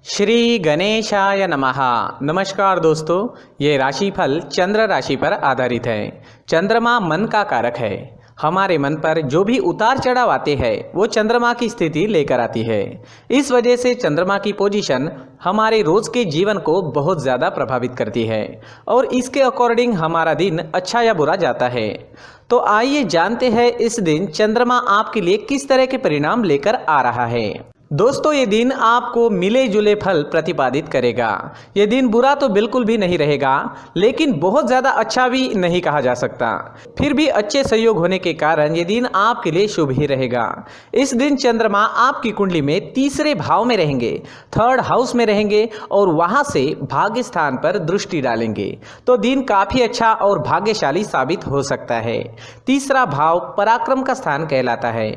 श्री गणेशाय नमः। नमस्कार दोस्तों, ये राशिफल चंद्र राशि पर आधारित है। चंद्रमा मन का कारक है। हमारे मन पर जो भी उतार चढ़ाव आते हैं वो चंद्रमा की स्थिति लेकर आती है। इस वजह से चंद्रमा की पोजीशन हमारे रोज के जीवन को बहुत ज़्यादा प्रभावित करती है और इसके अकॉर्डिंग हमारा दिन अच्छा या बुरा जाता है। तो आइए जानते हैं इस दिन चंद्रमा आपके लिए किस तरह के परिणाम लेकर आ रहा है। दोस्तों, ये दिन आपको मिले जुले फल प्रतिपादित करेगा। ये दिन बुरा तो बिल्कुल भी नहीं रहेगा, लेकिन बहुत ज़्यादा अच्छा भी नहीं कहा जा सकता। फिर भी अच्छे संयोग होने के कारण ये दिन आपके लिए शुभ ही रहेगा। इस दिन चंद्रमा आपकी कुंडली में तीसरे भाव में रहेंगे, थर्ड हाउस में रहेंगे और वहाँ से भाग्य स्थान पर दृष्टि डालेंगे। तो दिन काफ़ी अच्छा और भाग्यशाली साबित हो सकता है। तीसरा भाव पराक्रम का स्थान कहलाता है।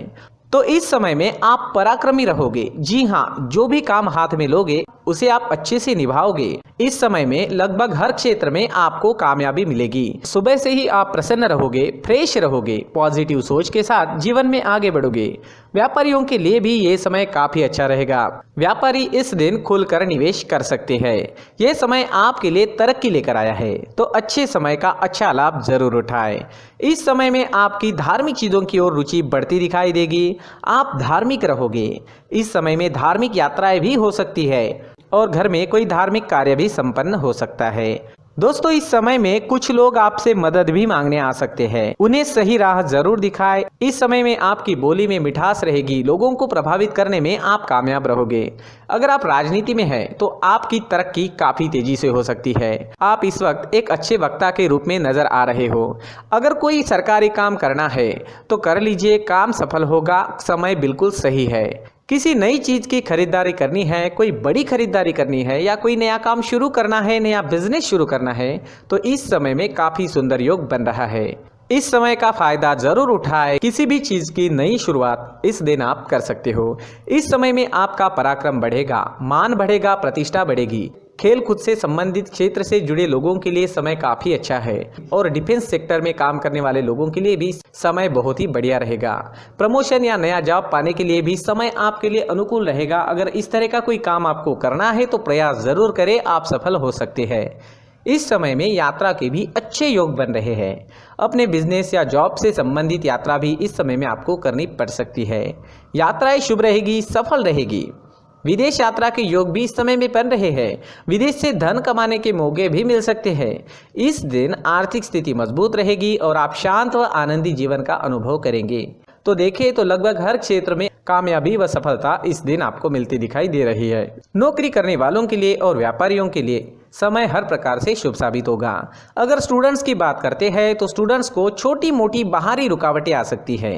तो इस समय में आप पराक्रमी रहोगे। जी हाँ, जो भी काम हाथ में लोगे उसे आप अच्छे से निभाओगे। इस समय में लगभग हर क्षेत्र में आपको कामयाबी मिलेगी। सुबह से ही आप प्रसन्न रहोगे, फ्रेश रहोगे, पॉजिटिव सोच के साथ जीवन में आगे बढ़ोगे। व्यापारियों के लिए भी ये समय काफी अच्छा रहेगा। व्यापारी इस दिन खुलकर निवेश कर सकते हैं। यह समय आपके लिए तरक्की लेकर आया है, तो अच्छे समय का अच्छा लाभ जरूर उठाएं। इस समय में आपकी धार्मिक चीजों की ओर रुचि बढ़ती दिखाई देगी। आप धार्मिक रहोगे। इस समय में धार्मिक यात्राएं भी हो सकती है और घर में कोई धार्मिक कार्य भी संपन्न हो सकता है। दोस्तों, इस समय में कुछ लोग आपसे मदद भी मांगने आ सकते हैं। उन्हें सही राह जरूर दिखाएं। इस समय में आपकी बोली में मिठास रहेगी। लोगों को प्रभावित करने में आप कामयाब रहोगे। अगर आप राजनीति में हैं तो आपकी तरक्की काफी तेजी से हो सकती है। आप इस वक्त एक अच्छे वक्ता के रूप में नजर आ रहे हो। अगर कोई सरकारी काम करना है तो कर लीजिए, काम सफल होगा। समय बिल्कुल सही है। किसी नई चीज की खरीदारी करनी है, कोई बड़ी खरीदारी करनी है या कोई नया काम शुरू करना है, नया बिजनेस शुरू करना है, तो इस समय में काफी सुंदर योग बन रहा है। इस समय का फायदा जरूर उठाएं। किसी भी चीज की नई शुरुआत इस दिन आप कर सकते हो। इस समय में आपका पराक्रम बढ़ेगा, मान बढ़ेगा, प्रतिष्ठा बढ़ेगी। खेल कूद से संबंधित क्षेत्र से जुड़े लोगों के लिए समय काफी अच्छा है और डिफेंस सेक्टर में काम करने वाले लोगों के लिए भी समय बहुत ही बढ़िया रहेगा। प्रमोशन या नया जॉब पाने के लिए भी समय आपके लिए अनुकूल रहेगा। अगर इस तरह का कोई काम आपको करना है तो प्रयास जरूर करें, आप सफल हो सकते हैं। इस समय में यात्रा के भी अच्छे योग बन रहे हैं। अपने बिजनेस या जॉब से संबंधित यात्रा भी इस समय में आपको करनी पड़ सकती है। यात्राएं शुभ रहेगी, सफल रहेगी। विदेश यात्रा के योग भी इस समय में बन रहे हैं। विदेश से धन कमाने के मौके भी मिल सकते हैं। इस दिन आर्थिक स्थिति मजबूत रहेगी और आप शांत व आनंदी जीवन का अनुभव करेंगे। तो देखें तो लगभग हर क्षेत्र में कामयाबी व सफलता इस दिन आपको मिलती दिखाई दे रही है। नौकरी करने वालों के लिए और व्यापारियों के लिए समय हर प्रकार से शुभ साबित होगा। अगर स्टूडेंट्स की बात करते हैं तो स्टूडेंट्स को छोटी मोटी बाहरी रुकावटें आ सकती है।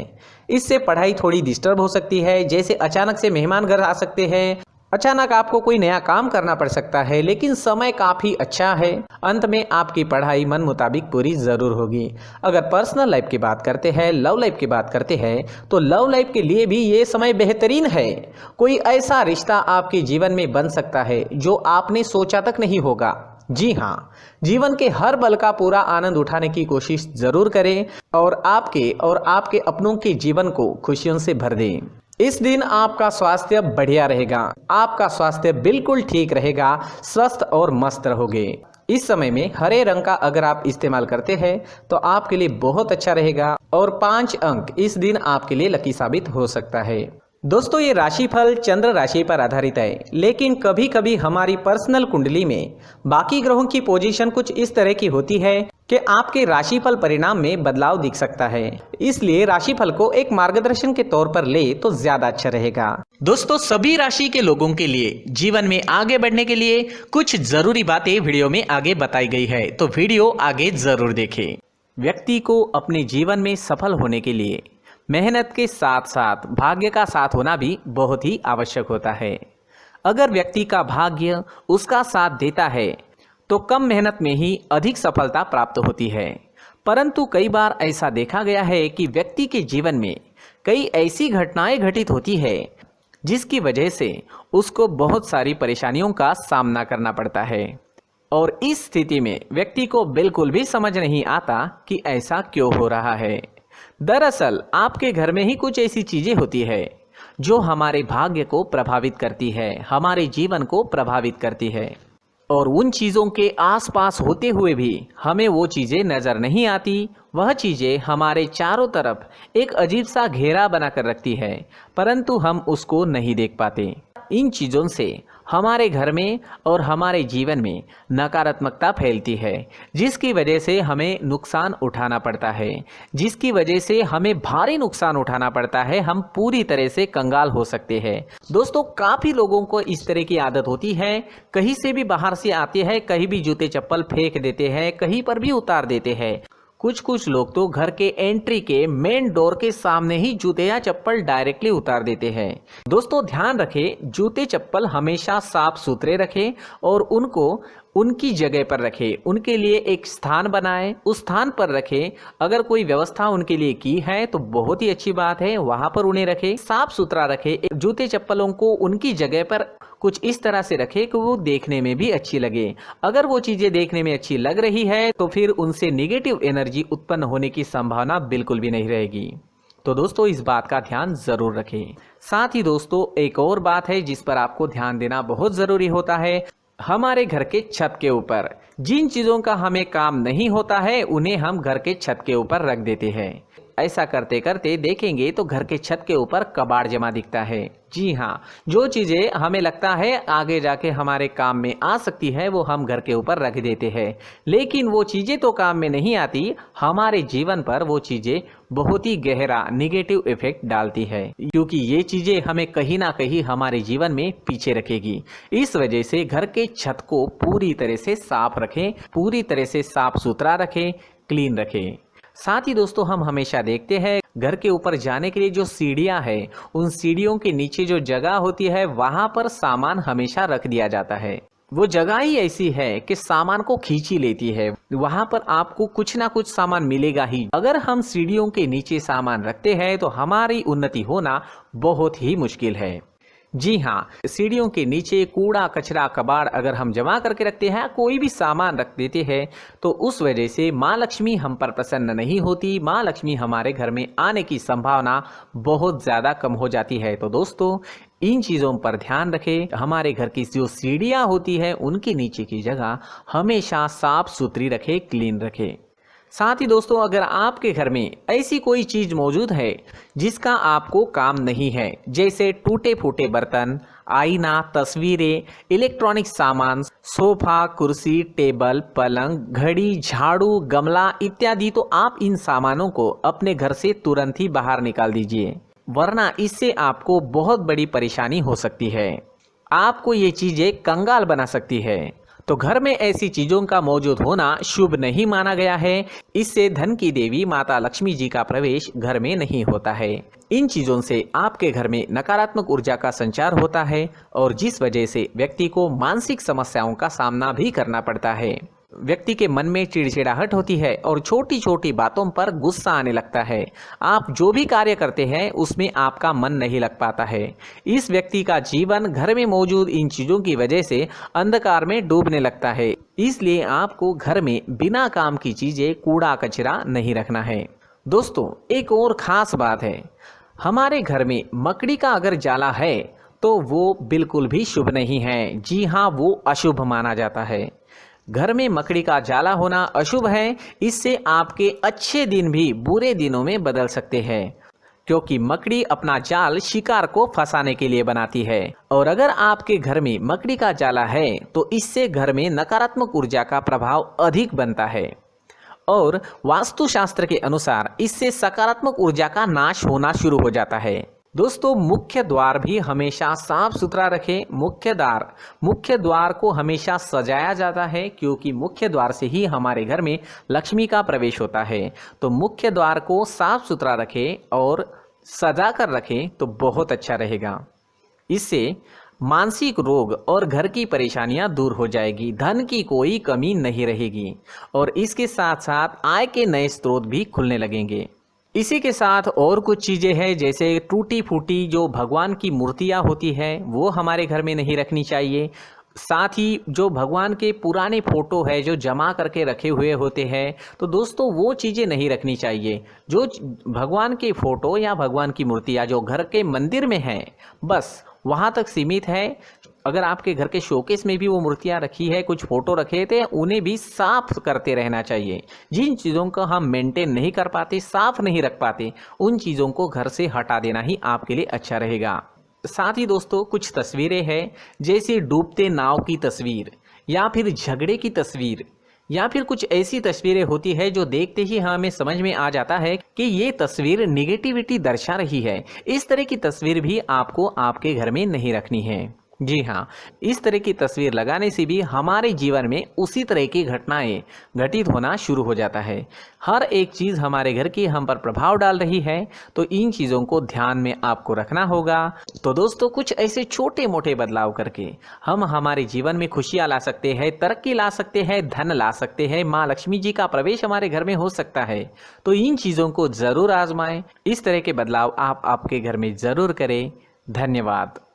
इससे पढ़ाई थोड़ी डिस्टर्ब हो सकती है। जैसे अचानक से मेहमान घर आ सकते हैं, अचानक आपको कोई नया काम करना पड़ सकता है, लेकिन समय काफी अच्छा है। अंत में आपकी पढ़ाई मन मुताबिक पूरी जरूर होगी। अगर पर्सनल लाइफ की बात करते हैं, लव लाइफ की बात करते हैं, तो लव लाइफ के लिए भी ये समय बेहतरीन है। कोई ऐसा रिश्ता आपके जीवन में बन सकता है जो आपने सोचा तक नहीं होगा। जी हाँ, जीवन के हर पल का पूरा आनंद उठाने की कोशिश जरूर करें और आपके अपनों के जीवन को खुशियों से भर दें। इस दिन आपका स्वास्थ्य बढ़िया रहेगा। आपका स्वास्थ्य बिल्कुल ठीक रहेगा, स्वस्थ और मस्त रहोगे। इस समय में हरे रंग का अगर आप इस्तेमाल करते हैं तो आपके लिए बहुत अच्छा रहेगा और 5 अंक इस दिन आपके लिए लकी साबित हो सकता है। दोस्तों, ये राशिफल चंद्र राशि पर आधारित है, लेकिन कभी कभी हमारी पर्सनल कुंडली में बाकी ग्रहों की पोजीशन कुछ इस तरह की होती है कि आपके राशिफल परिणाम में बदलाव दिख सकता है। इसलिए राशिफल को एक मार्गदर्शन के तौर पर ले तो ज्यादा अच्छा रहेगा। दोस्तों, सभी राशि के लोगों के लिए जीवन में आगे बढ़ने के लिए कुछ जरूरी बातें वीडियो में आगे बताई गई है, तो वीडियो आगे जरूर देखें। व्यक्ति को अपने जीवन में सफल होने के लिए मेहनत के साथ साथ भाग्य का साथ होना भी बहुत ही आवश्यक होता है। अगर व्यक्ति का भाग्य उसका साथ देता है तो कम मेहनत में ही अधिक सफलता प्राप्त होती है। परंतु कई बार ऐसा देखा गया है कि व्यक्ति के जीवन में कई ऐसी घटनाएं घटित होती है जिसकी वजह से उसको बहुत सारी परेशानियों का सामना करना पड़ता है और इस स्थिति में व्यक्ति को बिल्कुल भी समझ नहीं आता कि ऐसा क्यों हो रहा है। दरअसल आपके घर में ही कुछ ऐसी चीजें होती है जो हमारे भाग्य को प्रभावित करती है, हमारे जीवन को प्रभावित करती है। और उन चीज़ों के आसपास होते हुए भी हमें वो चीज़ें नज़र नहीं आती। वह चीज़ें हमारे चारों तरफ एक अजीब सा घेरा बनाकर रखती है, परंतु हम उसको नहीं देख पाते। इन चीज़ों से हमारे घर में और हमारे जीवन में नकारात्मकता फैलती है, जिसकी वजह से हमें नुकसान उठाना पड़ता है, जिसकी वजह से हमें भारी नुकसान उठाना पड़ता है। हम पूरी तरह से कंगाल हो सकते हैं। दोस्तों, काफ़ी लोगों को इस तरह की आदत होती है, कहीं से भी बाहर से आते हैं, कहीं भी जूते चप्पल फेंक देते हैं, कहीं पर भी उतार देते हैं। कुछ लोग तो घर के एंट्री के मेन डोर के सामने ही जूते या चप्पल डायरेक्टली उतार देते हैं। दोस्तों, ध्यान रखें, जूते चप्पल हमेशा साफ सुथरे रखें और उनको उनकी जगह पर रखें। उनके लिए एक स्थान बनाएं, उस स्थान पर रखें। अगर कोई व्यवस्था उनके लिए की है तो बहुत ही अच्छी बात है, वहां पर उन्हें रखें, साफ सुथरा रखें। जूते चप्पलों को उनकी जगह पर कुछ इस तरह से रखें कि वो देखने में भी अच्छी लगे। अगर वो चीज़ें देखने में अच्छी लग रही है तो फिर उनसे नेगेटिव एनर्जी उत्पन्न होने की संभावना बिल्कुल भी नहीं रहेगी। तो दोस्तों, इस बात का ध्यान ज़रूर रखें। साथ ही दोस्तों, एक और बात है जिस पर आपको ध्यान देना बहुत ज़रूरी होता है। हमारे घर के छत के ऊपर जिन चीज़ों का हमें काम नहीं होता है, उन्हें हम घर के छत के ऊपर रख देते हैं। ऐसा करते करते देखेंगे तो घर के छत के ऊपर कबाड़ जमा दिखता है। जी हाँ, जो चीज़ें हमें लगता है आगे जाके हमारे काम में आ सकती है, वो हम घर के ऊपर रख देते हैं। लेकिन वो चीज़ें तो काम में नहीं आती, हमारे जीवन पर वो चीज़ें बहुत ही गहरा नेगेटिव इफेक्ट डालती है, क्योंकि ये चीज़ें हमें कहीं ना कहीं हमारे जीवन में पीछे रखेगी। इस वजह से घर के छत को पूरी तरह से साफ रखें, पूरी तरह से साफ सुथरा रखें, क्लीन रखें। साथ ही दोस्तों, हम हमेशा देखते हैं घर के ऊपर जाने के लिए जो सीढ़ियां हैं, उन सीढ़ियों के नीचे जो जगह होती है वहां पर सामान हमेशा रख दिया जाता है। वो जगह ही ऐसी है कि सामान को खींच ही लेती है। वहां पर आपको कुछ ना कुछ सामान मिलेगा ही। अगर हम सीढ़ियों के नीचे सामान रखते हैं तो हमारी उन्नति होना बहुत ही मुश्किल है। जी हाँ, सीढ़ियों के नीचे कूड़ा कचरा कबाड़ अगर हम जमा करके रखते हैं, कोई भी सामान रख देते हैं, तो उस वजह से माँ लक्ष्मी हम पर प्रसन्न नहीं होती। माँ लक्ष्मी हमारे घर में आने की संभावना बहुत ज़्यादा कम हो जाती है। तो दोस्तों, इन चीज़ों पर ध्यान रखें। हमारे घर की जो सीढ़ियाँ होती है उनके नीचे की जगह हमेशा साफ सुथरी रखें, क्लीन रखें। साथ ही दोस्तों, अगर आपके घर में ऐसी कोई चीज़ मौजूद है जिसका आपको काम नहीं है, जैसे टूटे फूटे बर्तन, आईना, तस्वीरें, इलेक्ट्रॉनिक सामान, सोफा, कुर्सी, टेबल, पलंग, घड़ी, झाड़ू, गमला इत्यादि, तो आप इन सामानों को अपने घर से तुरंत ही बाहर निकाल दीजिए, वरना इससे आपको बहुत बड़ी परेशानी हो सकती है। आपको ये चीज़ें कंगाल बना सकती है। तो घर में ऐसी चीजों का मौजूद होना शुभ नहीं माना गया है। इससे धन की देवी माता लक्ष्मी जी का प्रवेश घर में नहीं होता है। इन चीजों से आपके घर में नकारात्मक ऊर्जा का संचार होता है और जिस वजह से व्यक्ति को मानसिक समस्याओं का सामना भी करना पड़ता है। व्यक्ति के मन में चिड़चिड़ाहट होती है और छोटी छोटी बातों पर गुस्सा आने लगता है। आप जो भी कार्य करते हैं उसमें आपका मन नहीं लग पाता है। इस व्यक्ति का जीवन घर में मौजूद इन चीज़ों की वजह से अंधकार में डूबने लगता है। इसलिए आपको घर में बिना काम की चीज़ें, कूड़ा कचरा नहीं रखना है। दोस्तों, एक और ख़ास बात है, हमारे घर में मकड़ी का अगर जाला है तो वो बिल्कुल भी शुभ नहीं है। जी हाँ, वो अशुभ माना जाता है। घर में मकड़ी का जाला होना अशुभ है। इससे आपके अच्छे दिन भी बुरे दिनों में बदल सकते हैं, क्योंकि मकड़ी अपना जाल शिकार को फंसाने के लिए बनाती है। और अगर आपके घर में मकड़ी का जाला है तो इससे घर में नकारात्मक ऊर्जा का प्रभाव अधिक बनता है और वास्तुशास्त्र के अनुसार इससे सकारात्मक ऊर्जा का नाश होना शुरू हो जाता है। दोस्तों, मुख्य द्वार भी हमेशा साफ सुथरा रखें। मुख्य द्वार को हमेशा सजाया जाता है, क्योंकि मुख्य द्वार से ही हमारे घर में लक्ष्मी का प्रवेश होता है। तो मुख्य द्वार को साफ सुथरा रखें और सजा कर रखें तो बहुत अच्छा रहेगा। इससे मानसिक रोग और घर की परेशानियां दूर हो जाएगी, धन की कोई कमी नहीं रहेगी और इसके साथ साथ आय के नए स्रोत भी खुलने लगेंगे। इसी के साथ और कुछ चीज़ें हैं, जैसे टूटी फूटी जो भगवान की मूर्तियाँ होती हैं वो हमारे घर में नहीं रखनी चाहिए। साथ ही जो भगवान के पुराने फोटो है जो जमा करके रखे हुए होते हैं, तो दोस्तों वो चीज़ें नहीं रखनी चाहिए। जो भगवान के फोटो या भगवान की मूर्तियाँ जो घर के मंदिर में हैं, बस वहाँ तक सीमित है। अगर आपके घर के शोकेस में भी वो मूर्तियाँ रखी है, कुछ फोटो रखे थे, उन्हें भी साफ करते रहना चाहिए। जिन चीज़ों को हम मेंटेन नहीं कर पाते, साफ नहीं रख पाते, उन चीज़ों को घर से हटा देना ही आपके लिए अच्छा रहेगा। साथ ही दोस्तों कुछ तस्वीरें हैं, जैसे डूबते नाव की तस्वीर या फिर झगड़े की तस्वीर या फिर कुछ ऐसी तस्वीरें होती है जो देखते ही हमें समझ में आ जाता है कि ये तस्वीर निगेटिविटी दर्शा रही है। इस तरह की तस्वीर भी आपको आपके घर में नहीं रखनी है। जी हाँ, इस तरह की तस्वीर लगाने से भी हमारे जीवन में उसी तरह की घटनाएं घटित होना शुरू हो जाता है। हर एक चीज़ हमारे घर की हम पर प्रभाव डाल रही है, तो इन चीज़ों को ध्यान में आपको रखना होगा। तो दोस्तों कुछ ऐसे छोटे मोटे बदलाव करके हम हमारे जीवन में खुशियाँ ला सकते हैं, तरक्की ला सकते हैं, धन ला सकते हैं, माँ लक्ष्मी जी का प्रवेश हमारे घर में हो सकता है। तो इन चीज़ों को ज़रूर आजमाएं। इस तरह के बदलाव आप आपके घर में ज़रूर करें। धन्यवाद।